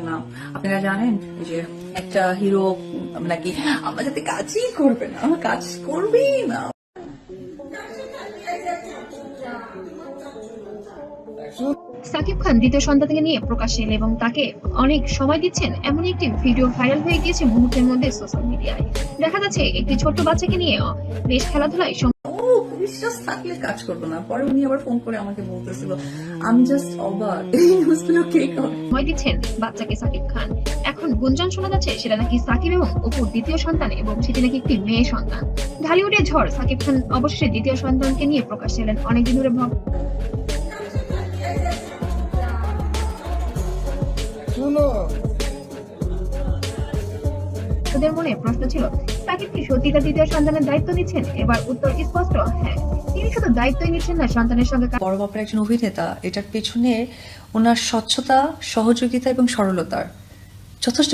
না। আপনারা জানেন যে একটা হিরো নাকি আমার সাথে কাজই করবে না, আমার কাজ করবেই না। সাকিব খান দ্বিতীয় সন্তানকে নিয়ে প্রকাশ্যে এলে এবং তাকে অনেক সময় দিচ্ছেন এমন একটি ভিডিও ভাইরাল হয়ে গিয়েছে মুহূর্তের মধ্যে সোশ্যাল মিডিয়ায়। দেখা যাচ্ছে একটি ছোট্ট বাচ্চাকে নিয়ে বেশ খেলাধুলায় ও বিশ্বাস থাকলে কাজ করবো না। পরে উনি আবার ফোন করে আমাকে বলতেছিল, আমি জাস্ট অবাক এই নিউজগুলো কে করে। সময় দিচ্ছেন বাচ্চাকে সাকিব খান। এখন গুঞ্জন শোনা যাচ্ছে সেটা নাকি সাকিব এবং অপুর দ্বিতীয় সন্তান এবং সেটি নাকি একটি মেয়ে সন্তান। ঢালিউডের ঝড় সাকিব খান অবশেষে দ্বিতীয় সন্তানকে নিয়ে প্রকাশ্যে এলেন। অনেকদিন ধরে ভক্তদের মনে প্রশ্ন ছিল, সাকিব কি সত্যি তার দ্বিতীয় সন্তানের দায়িত্ব নিচ্ছেন? এবার উত্তর স্পষ্ট, হ্যাঁ, তিনি শুধু দায়িত্বই নিচ্ছেন না, সন্তানের সঙ্গে বড় বাপের একজন অভিনেতা, এটার পেছনে ওনার স্বচ্ছতা, সহযোগিতা এবং সরলতার যথেষ্ট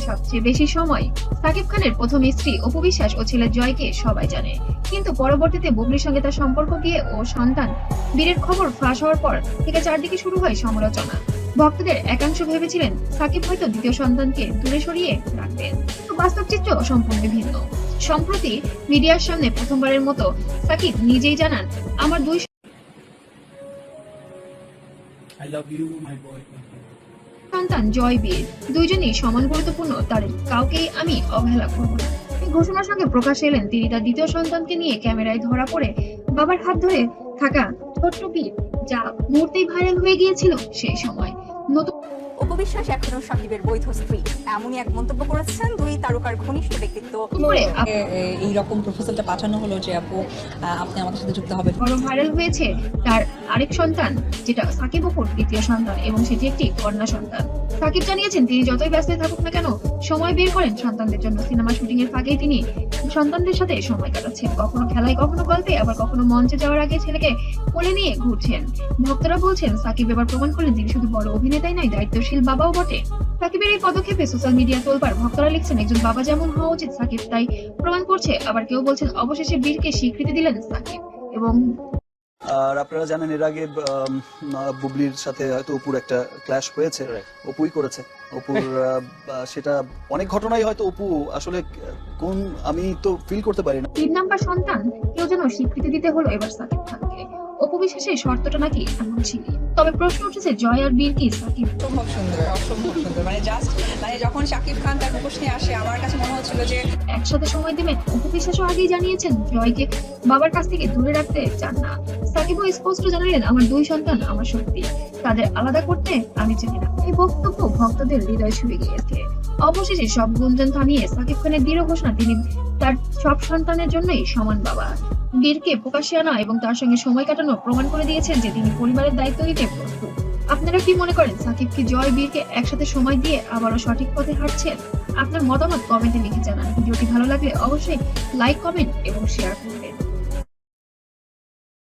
সবচেয়ে বেশি সময় সাকিব খানের প্রথম স্ত্রী অপু বিশ্বাস ও ছেলে জয়কে সবাই জানে, কিন্তু পরবর্তীতে বুবলির সঙ্গে তার সম্পর্ক গিয়ে ও সন্তান বীরের খবর ফাঁস হওয়ার পর থেকে চারদিকে শুরু হয় সমালোচনা। ভক্তদের একাংশ ভেবেছিলেন সাকিব হয়তো দ্বিতীয় সন্তানকে দূরে সরিয়ে রাখবেন, কিন্তু বাস্তব চিত্র সম্পূর্ণ ভিন্ন। সম্প্রতি মিডিয়ার সামনে প্রথমবারের মতো সাকিব নিজেই জানান, আমার দুই সন্তান জয় বীর দুইজনই সমান গুরুত্বপূর্ণ, তাদের কাউকেই আমি অবহেলা করব না। এই ঘোষণার সঙ্গে প্রকাশ্যে এলেন তিনি তার দ্বিতীয় সন্তানকে নিয়ে ক্যামেরায় ধরা পড়ে বাবার হাত ধরে থাকা ছোট্ট বীর, যা মুহূর্তেই ভাইরাল হয়ে গিয়েছিল সেই সময়। নতুন অপু বিশ্বাস এখনো সাকিবের বৈধ স্ত্রী, এমনই এক মন্তব্য করেছেন দুই তারকার ঘনিষ্ঠ ব্যক্তিত্ব। এইরকম প্রপোজালটা পাঠানো হলো যে আপু আপনি আমাদের সাথে যুক্ত হবেন। বড় ভাইরাল হয়েছে তার আরেক সন্তান, যেটা সাকিব অপুর দ্বিতীয় সন্তান এবং সেটি একটি কন্যা সন্তান। সাকিব জানিয়েছেন তিনি যতই ব্যস্ত থাকুক না কেন সময় বের করেন সন্তানদের জন্য। সিনেমা শুটিং এর ফাঁকেই তিনি সন্তানদের সাথে সময় কাটাচ্ছেন, কখনো খেলায়, কখনো গল্পে, আবার কখনো মঞ্চে যাওয়ার আগে ছেলেকে কোলে নিয়ে ঘুরছেন। ভক্তরা বলছেন সাকিব এবার প্রমাণ করলেন তিনি শুধু বড় অভিনেতাই নয়, দায়িত্বশীল বাবাও বটে। সাকিবের এই পদক্ষেপে সোশ্যাল মিডিয়া তোলপাড়। ভক্তরা লিখছেন একজন বাবা যেমন হওয়া উচিত সাকিব তাই প্রমাণ করছে, আবার কেউ বলছেন অবশেষে বীরকে স্বীকৃতি দিলেন সাকিব। এবং আর আপনারা জানেন এর আগে বুবলির সাথে হয়তো অপুর একটা ক্ল্যাশ হয়েছে, অপুই করেছে অপুর সেটা অনেক ঘটনাই হয়তো অপু আসলে কোন আমি তো ফিল করতে পারি না। 3 নাম্বার সন্তান কেউ যেন স্বীকৃতি দিতে হলো এবার সাকিব খানকে। অপু বিশ্বাসের শর্তটা নাকি এমন ছিল। তবে প্রশ্ন উঠেছে জয় আর বীর কি সাকিব? অসম্ভব সুন্দর, অসম্ভব সুন্দর। মানে যখন শাকিব খান তার মুখোশ নিয়ে আসে আমার কাছে মনে হচ্ছিল যে একসাথে সময় দেবেন। অপু বিশ্বাসও আগেই জানিয়েছেন জয়কে বাবার কাছ থেকে দূরে রাখতে চান না। সাকিবও স্পষ্ট জানালেন, আমার দুই সন্তান আমার শক্তি, তাদের আলাদা করতে আমি চাই না। এই বক্তব্য ভক্তদের হৃদয় ছুঁয়ে গিয়েছে। অবশেষে সব গুঞ্জন থামিয়ে সাকিব খানের দৃঢ় ঘোষণা, তিনি তার সব সন্তানের জন্যই সমান বাবা। বীরকে প্রকাশ্যে আনা এবং তার সঙ্গে সময় কাটানো প্রমাণ করে দিয়েছেন যে তিনি পরিবারের দায়িত্ব নিতে প্রস্তুত। আপনারা কি মনে করেন সাকিব কি জয় বীরকে একসাথে সময় দিয়ে আবারও সঠিক পথে হাঁটছেন? আপনার মতামত কমেন্টে লিখে জানান। ভিডিওটি ভালো লাগলে অবশ্যই লাইক, কমেন্ট এবং শেয়ার করবেন।